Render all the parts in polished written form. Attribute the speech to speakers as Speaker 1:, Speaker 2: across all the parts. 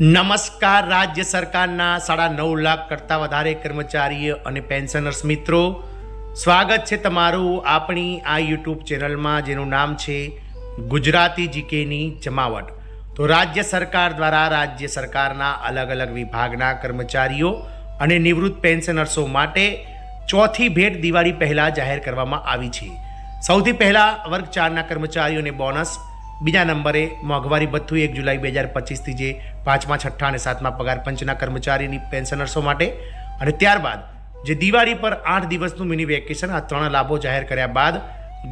Speaker 1: નમસ્કાર. રાજ્ય સરકારના 9.5 લાખ કરતાં વધારે કર્મચારીઓ અને પેન્શનર્સ મિત્રો, સ્વાગત છે તમારું આપણી આ યુટ્યુબ ચેનલમાં, જેનું નામ છે ગુજરાતી જીકેની જમાવટ. તો રાજ્ય સરકાર દ્વારા રાજ્ય સરકારના અલગ અલગ વિભાગના કર્મચારીઓ અને નિવૃત્ત પેન્શનર્સો માટે ચોથી ભેટ દિવાળી પહેલાં જાહેર કરવામાં આવી છે. સૌથી પહેલાં વર્ગ 4ના કર્મચારીઓને બોનસ, બીજા નંબરે મોંઘવારી ભથ્થું 1 જુલાઈ 2025થી જે 5મા, 6ઠ્ઠા અને 7મા પગાર પંચના કર્મચારીની પેન્શનર્સો માટે, અને ત્યારબાદ જે દિવાળી પર 8 દિવસનું મિની વેકેશન, આ 3 લાભો જાહેર કર્યા બાદ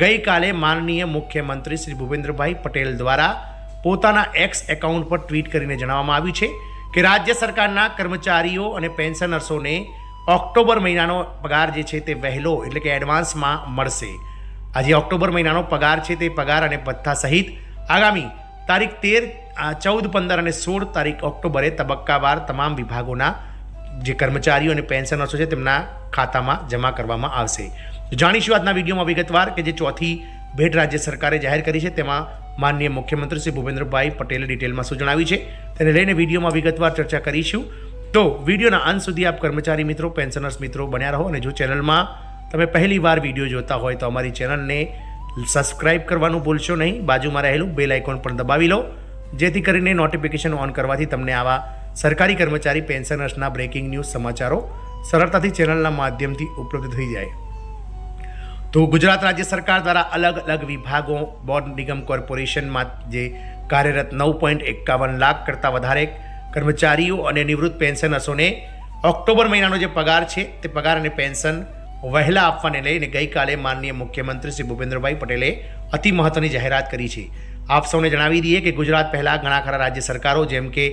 Speaker 1: ગઈકાલે માનનીય મુખ્યમંત્રી શ્રી ભૂપેન્દ્રભાઈ પટેલ દ્વારા પોતાના એક્સ એકાઉન્ટ પર ટ્વીટ કરીને જણાવવામાં આવ્યું છે કે રાજ્ય સરકારના કર્મચારીઓ અને પેન્શનર્સોને ઓક્ટોબર મહિનાનો પગાર જે છે તે વહેલો એટલે કે એડવાન્સમાં મળશે. આજે ઓક્ટોબર મહિનાનો પગાર છે તે પગાર અને ભથ્થા સહિત આગામી તારીખ 13, 14, 15 અને 16 તારીખ ઓક્ટોબરે તબક્કાવાર તમામ વિભાગોના જે કર્મચારીઓ અને પેન્શનર્સો છે તેમના ખાતામાં જમા કરવામાં આવશે. જાણીશું આજના વિડીયોમાં વિગતવાર કે જે ચોથી ભેટ રાજ્ય સરકારે જાહેર કરી છે તેમાં માનનીય મુખ્યમંત્રી શ્રી ભૂપેન્દ્રભાઈ પટેલે ડિટેલમાં શું જણાવ્યું છે તેને લઈને વિડીયોમાં વિગતવાર ચર્ચા કરીશું. તો વિડીયોના અંત સુધી આપ કર્મચારી મિત્રો, પેન્શનર્સ મિત્રો બન્યા રહો, અને જો ચેનલમાં તમે પહેલી વાર વિડીયો જોતા હોય તો અમારી ચેનલને સબસ્ક્રાઇબ કરવાનું ભૂલશો નહીં. બાજુમાં રહેલું બેલ આઇકોન પણ દબાવી લો, જેથી કરીને નોટિફિકેશન ઓન કરવાથી તમને આવા સરકારી કર્મચારી પેન્શનર્સના બ્રેકિંગ ન્યૂઝ સમાચારો સરળતાથી ચેનલના માધ્યમથી ઉપલબ્ધ થઈ જાય. તો ગુજરાત રાજ્ય સરકાર દ્વારા અલગ અલગ વિભાગો, બોર્ડ નિગમ કોર્પોરેશનમાં જે કાર્યરત 9.51 લાખ કરતાં વધારે કર્મચારીઓ અને નિવૃત્ત પેન્શનર્સોને ઓક્ટોબર મહિનાનો જે પગાર છે તે પગાર અને પેન્શન વહેલા આપવાને લઈને ગઈકાલે માનનીય મુખ્યમંત્રી શ્રી ભૂપેન્દ્રભાઈ પટેલે અતિ મહત્વની જાહેરાત કરી છે. આપ સૌને જણાવી દઈએ કે ગુજરાત પહેલાં ઘણા ખરા રાજ્ય સરકારો જેમ કે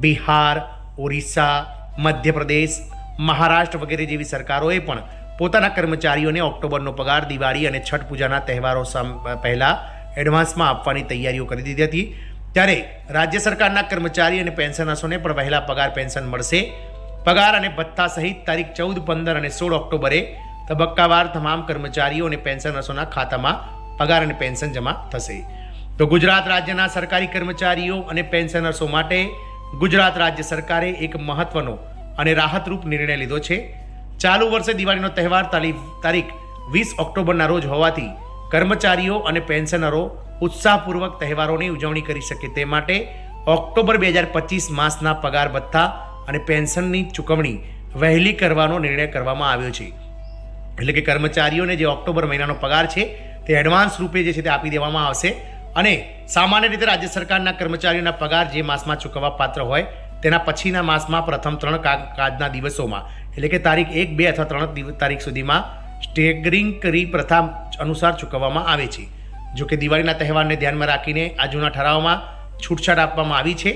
Speaker 1: બિહાર, ઓરિસ્સા, મધ્યપ્રદેશ, મહારાષ્ટ્ર વગેરે જેવી સરકારોએ પણ પોતાના કર્મચારીઓને ઓક્ટોબરનો પગાર દિવાળી અને છઠ પૂજાના તહેવારો પહેલાં એડવાન્સમાં આપવાની તૈયારીઓ કરી દીધી હતી. ત્યારે રાજ્ય સરકારના કર્મચારી અને પેન્શનર્સોને પણ વહેલા પગાર પેન્શન મળશે. પગાર અને ભથ્થા સહિત તારીખ 14, 15 અને 16 ઓક્ટોબરે તબક્કાવાર તમામ કર્મચારીઓ અને પેન્શનર્સોના ખાતામાં પગાર અને પેન્શન જમા થશે. તો ગુજરાત રાજ્યના સરકારી કર્મચારીઓ અને પેન્શનર્સો માટે ગુજરાત રાજ્ય સરકારે એક મહત્વનો અને રાહતરૂપ નિર્ણય લીધો છે. ચાલુ વર્ષે દિવાળીનો તહેવાર તારીખ 20 ઓક્ટોબરના રોજ હોવાથી કર્મચારીઓ અને પેન્શનરો ઉત્સાહપૂર્વક તહેવારોની ઉજવણી કરી શકે તે માટે ઓક્ટોબર 2025 માસના પગાર ભથ્થા અને પેન્શનની ચૂકવણી વહેલી કરવાનો નિર્ણય કરવામાં આવ્યો છે. એટલે કે કર્મચારીઓને જે ઓક્ટોબર મહિનાનો પગાર છે તે એડવાન્સ રૂપે જે છે તે આપી દેવામાં આવશે, અને સામાન્ય રીતે રાજ્ય સરકારના કર્મચારીઓના પગાર જે માસમાં ચૂકવવા પાત્ર હોય તેના પછીના માસમાં પ્રથમ 3 કાજના દિવસોમાં એટલે કે તારીખ 1, 2 અથવા 3 તારીખ સુધીમાં સ્ટેગરિંગ કરી પ્રથા અનુસાર ચૂકવવામાં આવે છે. જોકે દિવાળીના તહેવારને ધ્યાનમાં રાખીને આ જૂના ઠરાવમાં છૂટછાટ આપવામાં આવી છે.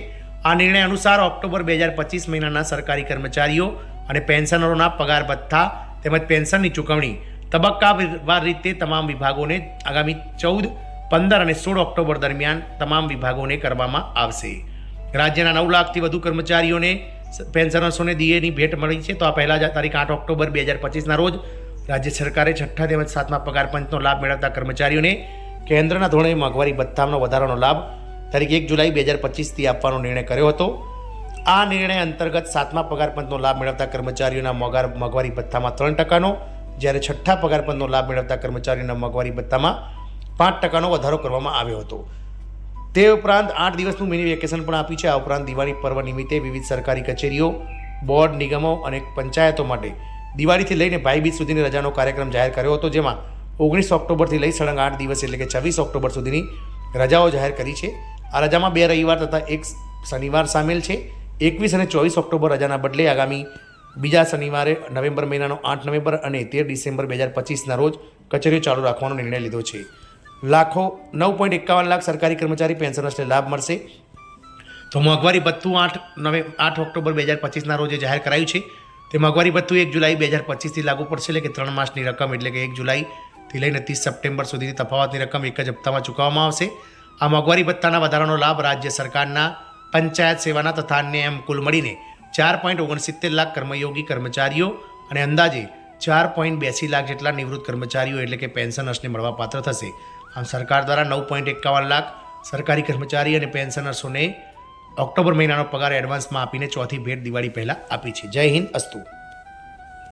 Speaker 1: આ નિર્ણય અનુસાર ઓક્ટોબર 2025 મહિનાના સરકારી કર્મચારીઓ અને પેન્શનરોના પગાર ભથ્થા તેમજ પેન્શનની ચૂકવણી તબક્કાવાર રીતે તમામ વિભાગોને આગામી 14, 15 અને 16 ઓક્ટોબર દરમિયાન તમામ વિભાગોને કરવામાં આવશે. રાજ્યના 9 લાખથી વધુ કર્મચારીઓને પેન્શનર્સોને ડીએની ભેટ મળી છે. તો આ પહેલાં જ તારીખ 8 ઓક્ટોબર 2025ના રોજ રાજ્ય સરકારે 6ઠ્ઠા તેમજ 7મા પગાર પંચનો લાભ મેળવતા કર્મચારીઓને કેન્દ્રના ધોરણે મોંઘવારી ભથ્થાનો વધારાનો લાભ તારીખ 1 જુલાઈ 2025થી આપવાનો નિર્ણય કર્યો હતો. આ નિર્ણય અંતર્ગત 7મા પગાર પંચનો લાભ મેળવતા કર્મચારીઓના મોંઘવારી ભથ્થામાં 3%નો, જ્યારે 6ઠ્ઠા પગાર પંચનો લાભ મેળવતા કર્મચારીઓના મોંઘવારી ભથ્થામાં 5%નો વધારો કરવામાં આવ્યો હતો. તે ઉપરાંત 8 દિવસનું મિની વેકેશન પણ આપ્યું છે. આ ઉપરાંત દિવાળી પર્વ નિમિત્તે વિવિધ સરકારી કચેરીઓ, બોર્ડ નિગમો અને પંચાયતો માટે દિવાળીથી લઈને ભાઈબીજ સુધીની રજાનો કાર્યક્રમ જાહેર કર્યો હતો, જેમાં 19 ઓક્ટોબરથી લઈ સળંગ 8 દિવસ એટલે કે 26 ઓક્ટોબર સુધીની રજાઓ જાહેર કરી છે. આ રજામાં 2 રવિવાર તથા 1 શનિવાર સામેલ છે. 21 અને 24 ઓક્ટોબર રજાના બદલે આગામી બીજા શનિવારે નવેમ્બર મહિનાનો 8 નવેમ્બર અને 13 ડિસેમ્બર 2025ના રોજ કચેરીઓ ચાલુ રાખવાનો નિર્ણય લીધો છે. 9.51 લાખ સરકારી કર્મચારી પેન્શનર્સને લાભ મળશે. તો મોંઘવારી ભથ્થું 8 ઓક્ટોબર 2025ના રોજે જાહેર કરાયું છે. તે મોંઘવારી ભથ્થું 1 જુલાઈ 2025થી લાગુ પડશે, એટલે કે 3 માસની રકમ એટલે કે 1 જુલાઈથી લઈને 30 સપ્ટેમ્બર સુધીની તફાવતની રકમ એક જ હપ્તામાં ચૂકવવામાં આવશે. આ મોંઘવારી ભથ્થાના વધારાનો લાભ રાજ્ય સરકારના પંચાયત સેવાના તથા અન્ય એમ કુલ મળીને 4.69 લાખ કર્મયોગી કર્મચારીઓ અને અંદાજે 4.82 લાખ જેટલા નિવૃત્ત કર્મચારીઓ એટલે કે પેન્શનર્સને મળવાપાત્ર થશે. આમ સરકાર દ્વારા 9.51 લાખ સરકારી કર્મચારી અને પેન્શનર્સોને ઓક્ટોબર મહિનાનો પગાર એડવાન્સમાં આપીને ચોથી ભેટ દિવાળી પહેલાં આપી છે. જય હિન્દ, અસ્તુ.